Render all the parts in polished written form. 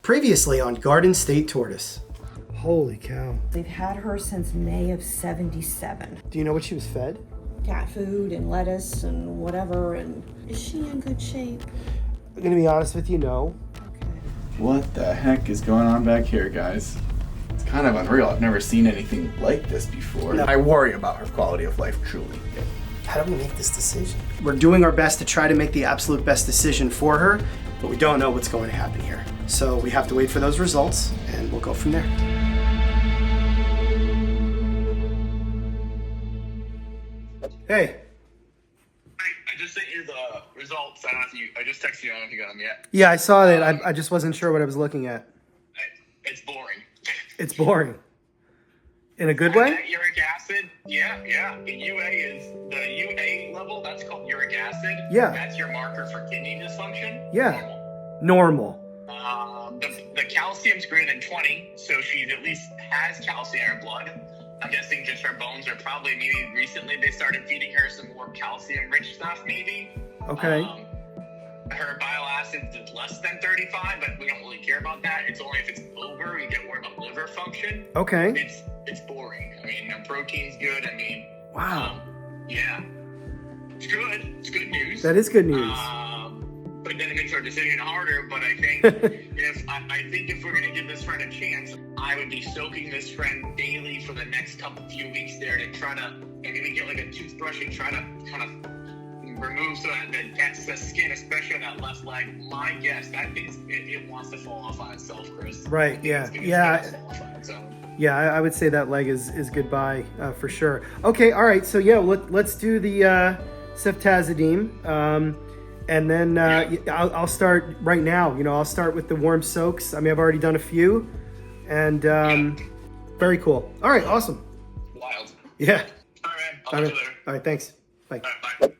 Previously on Garden State Tortoise. Holy cow. They've had her since May of '77. Do you know what she was fed? Cat food and lettuce and whatever, and is she in good shape? I'm gonna be honest with you, no. Okay. What the heck is going on back here, guys? It's kind of unreal. I've never seen anything like this before. No. I worry about her quality of life, truly. How do we make this decision? We're doing our best to try to make the absolute best decision for her, but we don't know what's going to happen here. So we have to wait for those results, and we'll go from there. Hey. I just sent you the results. I don't know if you. I just texted you. I don't know if you got them yet. Yeah, I saw that. I just wasn't sure what I was looking at. It's boring. It's boring. In a good way? That uric acid. Yeah. The UA is the UA level. That's called uric acid. Yeah. That's your marker for kidney dysfunction. Yeah. Normal. The calcium's greater than 20, so she at least has calcium in her blood. I'm guessing just her bones are probably maybe recently they started feeding her some more calcium-rich stuff, maybe. Okay. Her bile acids is less than 35, but we don't really care about that. It's only if it's over, we get worried about liver function. Okay. It's boring. I mean, her protein's good. I mean, Wow. Yeah, it's good. It's good news. That is good news. But then it makes our decision harder. But I think if we're gonna give this friend a chance, I would be soaking this friend daily for the next few weeks there to try to maybe get like a toothbrush and try to kind of remove some of that excess skin, especially on that left leg. My guess, that thing it wants to fall off on itself, Chris. Right. Yeah. Yeah, I would say that leg is goodbye for sure. Okay, all right. So yeah, let's do the ceftazidime, and then I'll start right now. You know, I'll start with the warm soaks. I mean, I've already done a few, and very cool. All right, awesome. Wild. Yeah. All right, man. I'll talk to you later. All right, thanks. Bye. All right, bye.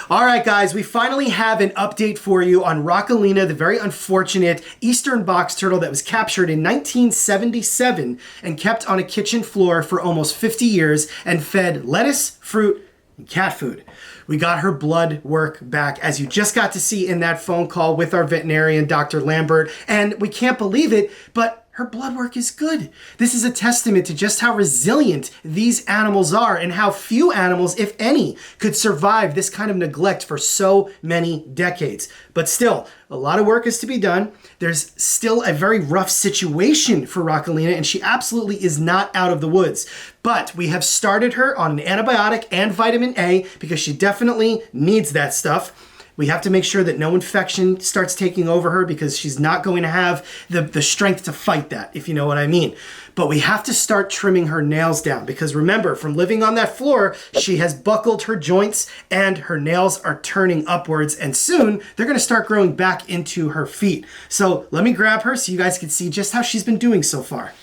All right, guys, we finally have an update for you on Rockalina, the very unfortunate eastern box turtle that was captured in 1977 and kept on a kitchen floor for almost 50 years and fed lettuce, fruit, and cat food. We got her blood work back, as you just got to see in that phone call with our veterinarian, Dr. Lambert, and we can't believe it, but her blood work is good. This is a testament to just how resilient these animals are and how few animals, if any, could survive this kind of neglect for so many decades. But still, a lot of work is to be done. There's still a very rough situation for Rockalina, and she absolutely is not out of the woods. But we have started her on an antibiotic and vitamin A because she definitely needs that stuff. We have to make sure that no infection starts taking over her because she's not going to have the strength to fight that, if you know what I mean. But we have to start trimming her nails down because remember, from living on that floor, she has buckled her joints and her nails are turning upwards, and soon they're going to start growing back into her feet. So let me grab her so you guys can see just how she's been doing so far.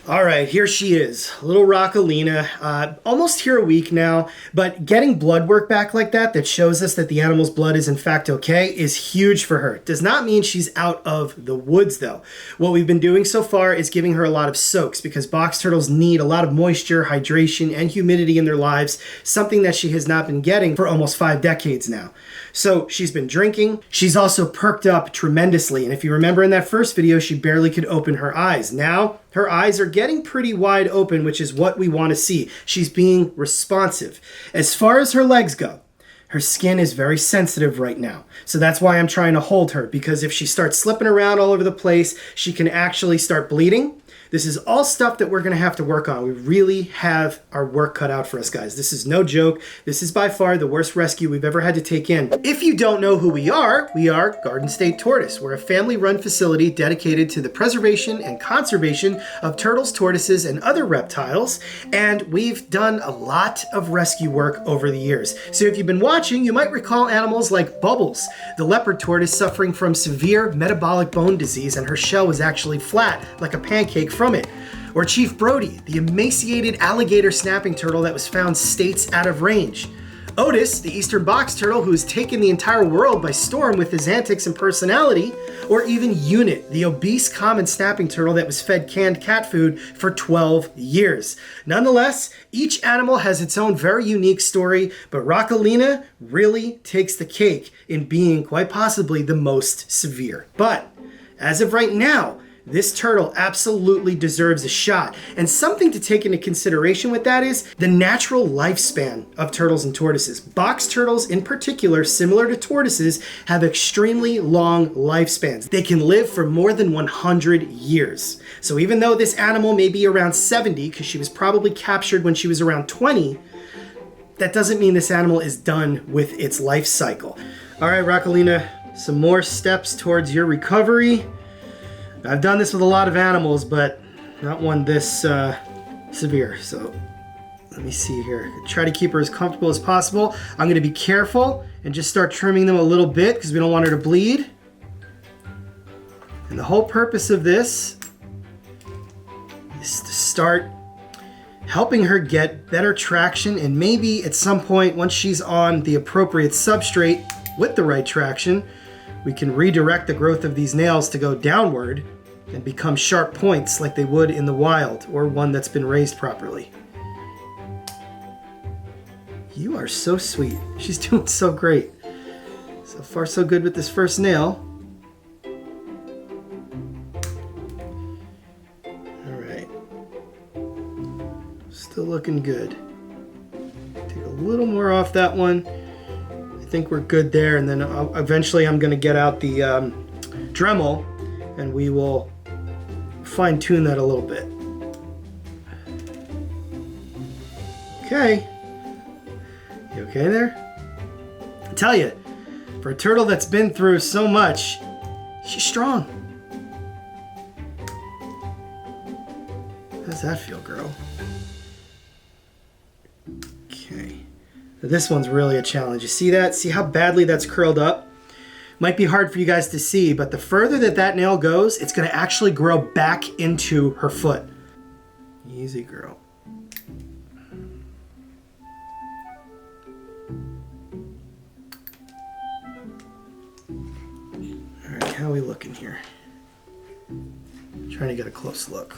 All right, here she is, Little Rockalina, almost here a week now, but getting blood work back like that shows us that the animal's blood is in fact okay is huge for her. Does not mean she's out of the woods though. What we've been doing so far is giving her a lot of soaks because box turtles need a lot of moisture, hydration, and humidity in their lives, something that she has not been getting for almost 5 decades now. So she's been drinking. She's also perked up tremendously. And if you remember in that first video, she barely could open her eyes. Now her eyes are getting pretty wide open, which is what we want to see. She's being responsive. As far as her legs go, her skin is very sensitive right now. So that's why I'm trying to hold her, because if she starts slipping around all over the place, she can actually start bleeding. This is all stuff that we're going to have to work on. We really have our work cut out for us, guys. This is no joke. This is by far the worst rescue we've ever had to take in. If you don't know who we are Garden State Tortoise. We're a family-run facility dedicated to the preservation and conservation of turtles, tortoises, and other reptiles. And we've done a lot of rescue work over the years. So if you've been watching, you might recall animals like Bubbles, the leopard tortoise suffering from severe metabolic bone disease, and her shell was actually flat, like a pancake from it. Or Chief Brody, the emaciated alligator snapping turtle that was found states out of range. Otis, the eastern box turtle who's taken the entire world by storm with his antics and personality, or even Unit, the obese common snapping turtle that was fed canned cat food for 12 years. Nonetheless, each animal has its own very unique story, but Rockalina really takes the cake in being quite possibly the most severe. But as of right now, this turtle absolutely deserves a shot. And something to take into consideration with that is the natural lifespan of turtles and tortoises. Box turtles in particular, similar to tortoises, have extremely long lifespans. They can live for more than 100 years. So even though this animal may be around 70, because she was probably captured when she was around 20, that doesn't mean this animal is done with its life cycle. All right, Rockalina, some more steps towards your recovery. I've done this with a lot of animals, but not one this severe. So let me see here. Try to keep her as comfortable as possible. I'm going to be careful and just start trimming them a little bit because we don't want her to bleed. And the whole purpose of this is to start helping her get better traction, and maybe at some point, once she's on the appropriate substrate with the right traction, we can redirect the growth of these nails to go downward and become sharp points like they would in the wild, or one that's been raised properly. You are so sweet. She's doing so great. So far so good with this first nail. All right. Still looking good. Take a little more off that one. I think we're good there, and then eventually I'm going to get out the Dremel and we will fine tune that a little bit. Okay. You okay there? I tell you, for a turtle that's been through so much, she's strong. How does that feel, girl? Okay. This one's really a challenge. You see that? See how badly that's curled up? Might be hard for you guys to see, but the further that nail goes, it's going to actually grow back into her foot. Easy, girl. All right, how are we looking here? Trying to get a close look.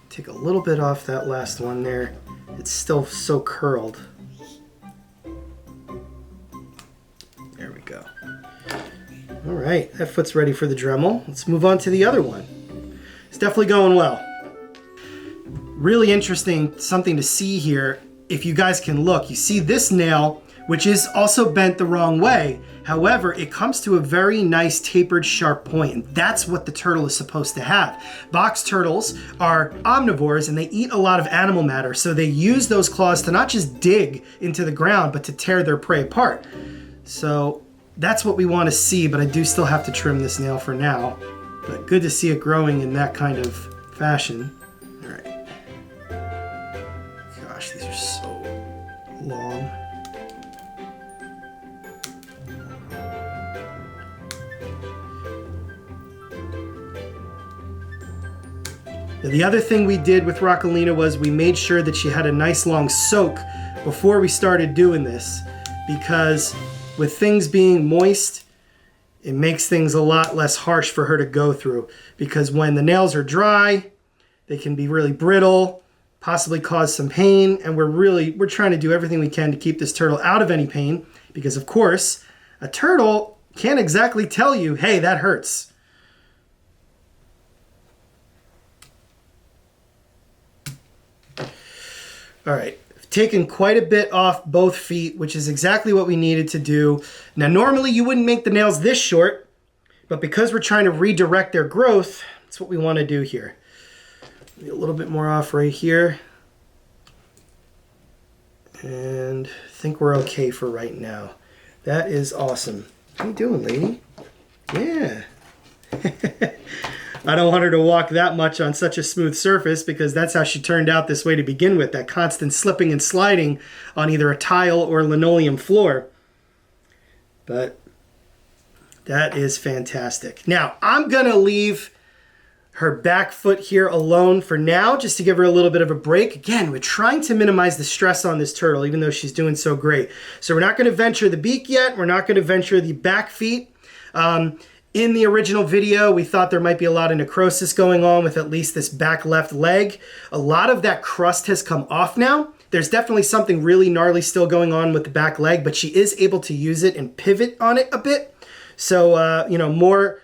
Take a little bit off that last one there. It's still so curled. There we go. All right, that foot's ready for the Dremel. Let's move on to the other one. It's definitely going well. Really interesting, something to see here. If you guys can look, you see this nail, which is also bent the wrong way. However, it comes to a very nice tapered sharp point, and that's what the turtle is supposed to have. Box turtles are omnivores and they eat a lot of animal matter, so they use those claws to not just dig into the ground, but to tear their prey apart. So that's what we want to see, but I do still have to trim this nail for now. But good to see it growing in that kind of fashion. All right. Gosh, these are so long. Now, the other thing we did with Rockalina was we made sure that she had a nice long soak before we started doing this, because with things being moist, it makes things a lot less harsh for her to go through, because when the nails are dry, they can be really brittle, possibly cause some pain, and we're trying to do everything we can to keep this turtle out of any pain, because of course, a turtle can't exactly tell you, hey, that hurts. All right. Taken quite a bit off both feet, which is exactly what we needed to do. Now, normally you wouldn't make the nails this short, but because we're trying to redirect their growth, that's what we want to do here. A little bit more off right here. And I think we're okay for right now. That is awesome. How you doing, lady? Yeah. I don't want her to walk that much on such a smooth surface, because that's how she turned out this way to begin with, that constant slipping and sliding on either a tile or linoleum floor. But that is fantastic. Now, I'm going to leave her back foot here alone for now, just to give her a little bit of a break. Again, we're trying to minimize the stress on this turtle, even though she's doing so great. So we're not going to venture the beak yet. We're not going to venture the back feet. In the original video, we thought there might be a lot of necrosis going on with at least this back left leg. A lot of that crust has come off now. There's definitely something really gnarly still going on with the back leg, but she is able to use it and pivot on it a bit. So, you know, more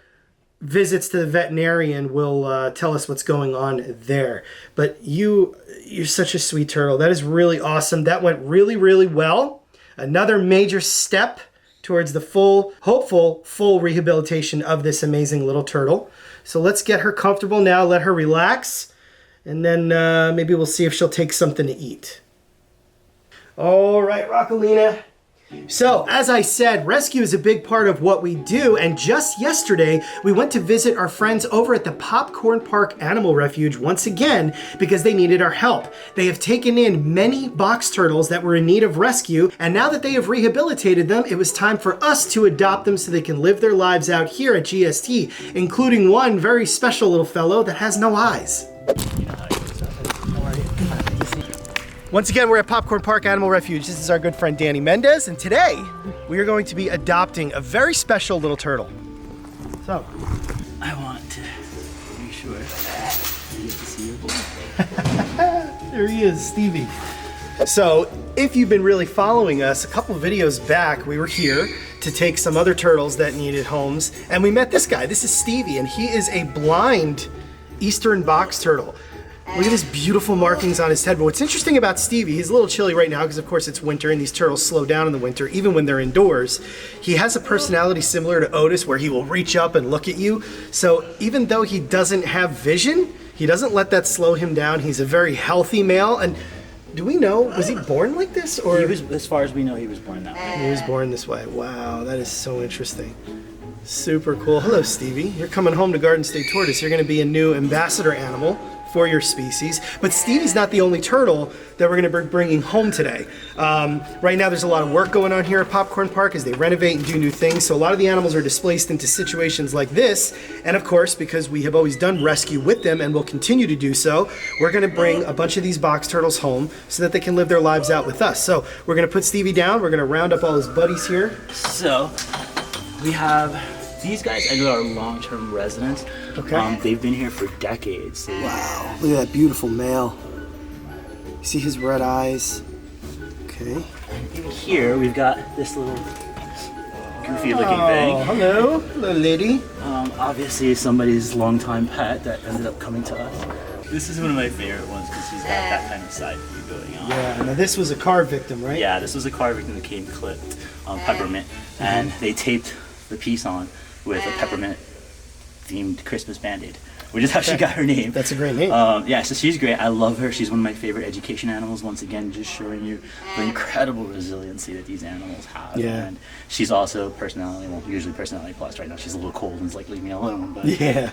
visits to the veterinarian will tell us what's going on there. But you're such a sweet turtle. That is really awesome. That went really, really well. Another major step towards the hopeful full rehabilitation of this amazing little turtle. So let's get her comfortable now, let her relax, and then maybe we'll see if she'll take something to eat. All right, Rockalina. So, as I said, rescue is a big part of what we do, and just yesterday, we went to visit our friends over at the Popcorn Park Animal Refuge once again because they needed our help. They have taken in many box turtles that were in need of rescue, and now that they have rehabilitated them, it was time for us to adopt them so they can live their lives out here at GST, including one very special little fellow that has no eyes. Once again, we're at Popcorn Park Animal Refuge. This is our good friend Danny Mendez, and today we are going to be adopting a very special little turtle. So, I want to make sure you get to see your boy. There he is, Stevie. So, if you've been really following us, a couple videos back, we were here to take some other turtles that needed homes, and we met this guy. This is Stevie, and he is a blind eastern box turtle. Look at his beautiful markings on his head. But what's interesting about Stevie, he's a little chilly right now because of course it's winter and these turtles slow down in the winter even when they're indoors. He has a personality similar to Otis where he will reach up and look at you. So even though he doesn't have vision, he doesn't let that slow him down. He's a very healthy male. And do we know, was he born like this? Or He was, as far as we know, he was born that way. He was born this way. Wow, that is so interesting. Super cool. Hello, Stevie. You're coming home to Garden State Tortoise. You're going to be a new ambassador animal for your species. But Stevie's not the only turtle that we're going to be bringing home today. Right now there's a lot of work going on here at Popcorn Park as they renovate and do new things. So a lot of the animals are displaced into situations like this. And of course, because we have always done rescue with them and will continue to do so, we're going to bring a bunch of these box turtles home so that they can live their lives out with us. So we're going to put Stevie down. We're going to round up all his buddies here. So, we have these guys are long-term residents. Okay. They've been here for decades. Wow, look at that beautiful male. You see his red eyes? Okay. And in here, we've got this little goofy-looking thing. Hello, little lady. Obviously, somebody's longtime pet that ended up coming to us. This is one of my favorite ones because he's got that kind of side view going on. Yeah, now this was a car victim, right? Yeah, this was a car victim that came clipped on peppermint, and they taped the piece on with a peppermint themed Christmas band-aid, which is how she got her name. That's a great name. Yeah, so she's great. I love her. She's one of my favorite education animals. Once again, just showing you the incredible resiliency that these animals have. Yeah. And she's also personality, well, usually personality plus. Right now she's a little cold and is like, leave me alone. But, Yeah,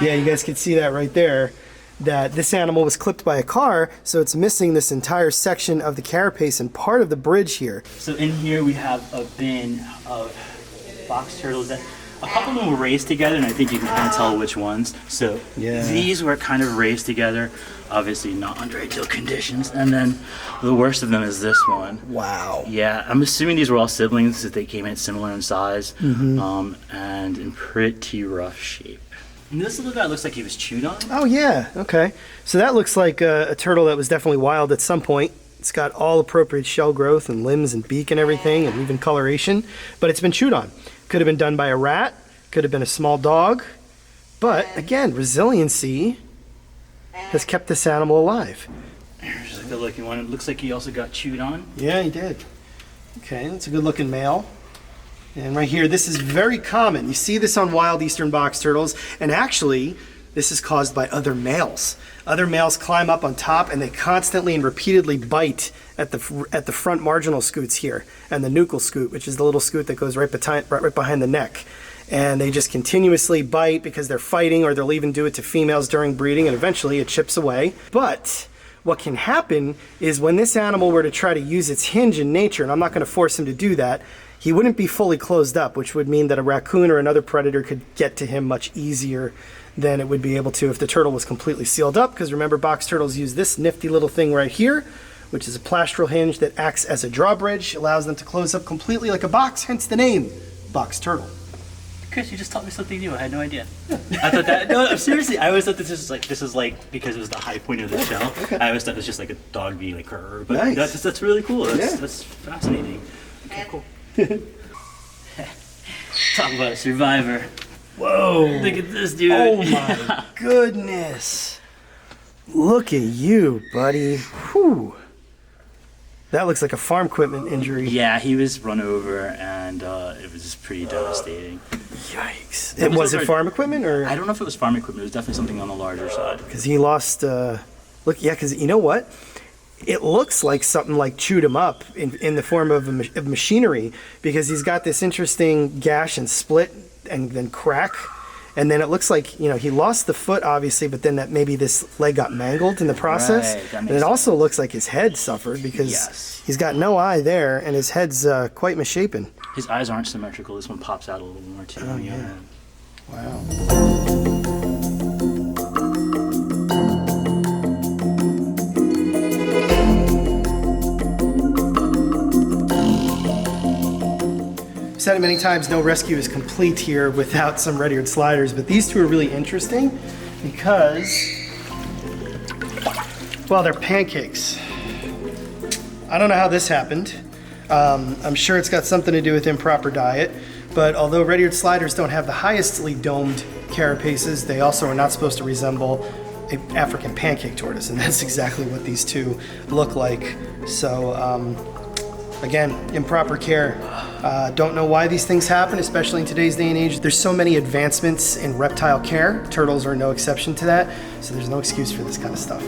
you guys can see that right there, that this animal was clipped by a car, so it's missing this entire section of the carapace and part of the bridge here. So in here we have a bin of box turtles that a couple of them were raised together, and I think you can kind of tell which ones. So these were kind of raised together, obviously not under ideal conditions. And then the worst of them is this one. Wow. Yeah, I'm assuming these were all siblings that they came in similar in size and in pretty rough shape. And this little guy looks like he was chewed on. Oh yeah, okay. So that looks like a turtle that was definitely wild at some point. It's got all appropriate shell growth and limbs and beak and everything and even coloration, but it's been chewed on. Could have been done by a rat, could have been a small dog, but again, resiliency has kept this animal alive. Here's a good looking one. It looks like he also got chewed on. Yeah, he did. Okay, that's a good looking male. And right here, this is very common. You see this on wild eastern box turtles, and actually, this is caused by other males. Other males climb up on top and they constantly and repeatedly bite at the front marginal scutes here and the nuchal scute, which is the little scute that goes right behind the neck. And they just continuously bite because they're fighting, or they'll even do it to females during breeding, and eventually it chips away. But what can happen is when this animal were to try to use its hinge in nature, and I'm not going to force him to do that, he wouldn't be fully closed up, which would mean that a raccoon or another predator could get to him much easier than it would be able to if the turtle was completely sealed up. Because remember, box turtles use this nifty little thing right here, which is a plastral hinge that acts as a drawbridge, allows them to close up completely like a box, hence the name box turtle. Chris, you just taught me something new. I had no idea. I thought that, no, seriously, I always thought this is like because it was the high point of the shell. Okay. I always thought it was just like a dog being like, "Grr," but Nice. that's really cool. Yeah. That's fascinating. Okay, cool. Talk about a survivor. Whoa. Look at this dude. Oh my goodness. Look at you, buddy. Whew. That looks like a farm equipment injury. Yeah, he was run over, and it was pretty devastating. Yikes. And was it farm equipment or? I don't know if it was farm equipment. It was definitely something on the larger side. Because he lost, look, yeah, because you know what? It looks like something like chewed him up in the form of machinery, because he's got this interesting gash and split and then crack. And then it looks like, you know, he lost the foot, obviously, but then that maybe this leg got mangled in the process. Right, and it also looks like his head suffered, because he's got no eye there, and his head's quite misshapen. His eyes aren't symmetrical. This one pops out a little more, too. Oh, yeah. Wow. Said it many times, no rescue is complete here without some red-eared sliders, but these two are really interesting because, well, they're pancakes. I don't know how this happened. I'm sure it's got something to do with improper diet, but although red-eared sliders don't have the highestly domed carapaces, they also are not supposed to resemble an African pancake tortoise, and that's exactly what these two look like. So, again, improper care. Don't know why these things happen, especially in today's day and age. There's so many advancements in reptile care. Turtles are no exception to that, so there's no excuse for this kind of stuff.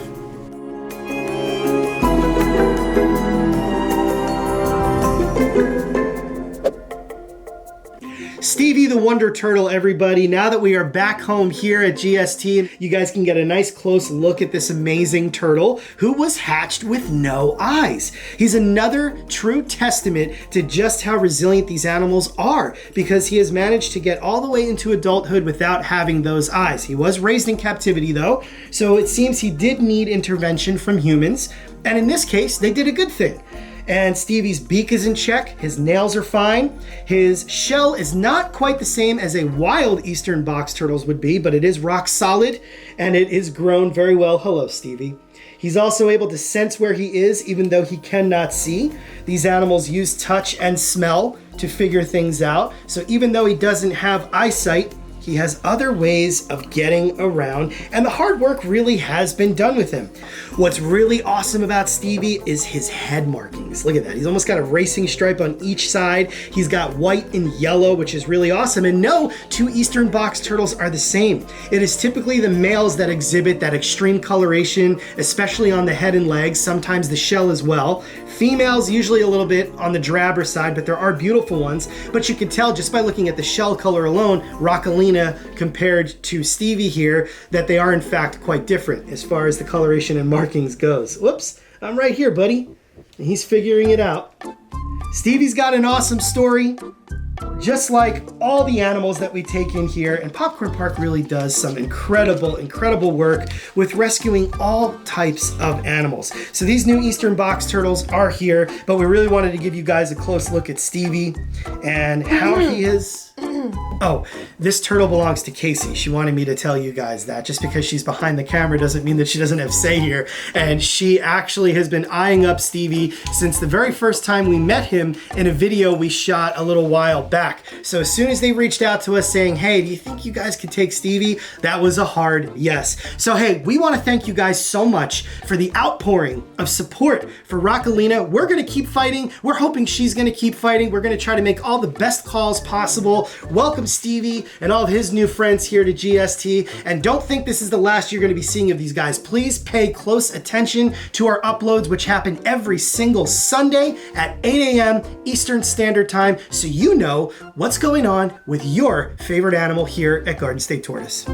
Stevie the Wonder Turtle, everybody. Now that we are back home here at GST, you guys can get a nice close look at this amazing turtle who was hatched with no eyes. He's another true testament to just how resilient these animals are, because he has managed to get all the way into adulthood without having those eyes. He was raised in captivity though, so it seems he did need intervention from humans, and in this case, they did a good thing. And Stevie's beak is in check, his nails are fine, his shell is not quite the same as a wild eastern box turtle's would be, but it is rock solid, and it is grown very well. Hello, Stevie. He's also able to sense where he is, even though he cannot see. These animals use touch and smell to figure things out, so even though he doesn't have eyesight, he has other ways of getting around, and the hard work really has been done with him. What's really awesome about Stevie is his head markings. Look at that. He's almost got a racing stripe on each side. He's got white and yellow, which is really awesome. And no, two eastern box turtles are the same. It is typically the males that exhibit that extreme coloration, especially on the head and legs, sometimes the shell as well. Females usually a little bit on the drabber side, but there are beautiful ones. But you can tell just by looking at the shell color alone, Rockalina compared to Stevie here, that they are in fact quite different as far as the coloration and markings goes. Whoops, I'm right here, buddy. And he's figuring it out. Stevie's got an awesome story, just like all the animals that we take in here, and Popcorn Park really does some incredible work with rescuing all types of animals. So these new eastern box turtles are here, but we really wanted to give you guys a close look at Stevie and how he is. Oh, this turtle belongs to Casey. She wanted me to tell you guys that. Just because she's behind the camera doesn't mean that she doesn't have say here. And she actually has been eyeing up Stevie since the very first time we met him in a video we shot a little while back. So as soon as they reached out to us saying, hey, do you think you guys could take Stevie? That was a hard yes. So hey, we want to thank you guys so much for the outpouring of support for Rockalina. We're going to keep fighting. We're hoping she's going to keep fighting. We're going to try to make all the best calls possible. Welcome Stevie and all of his new friends here to GST. And don't think this is the last you're going to be seeing of these guys. Please pay close attention to our uploads, which happen every single Sunday at 8 a.m. Eastern Standard Time, so you know what's going on with your favorite animal here at Garden State Tortoise.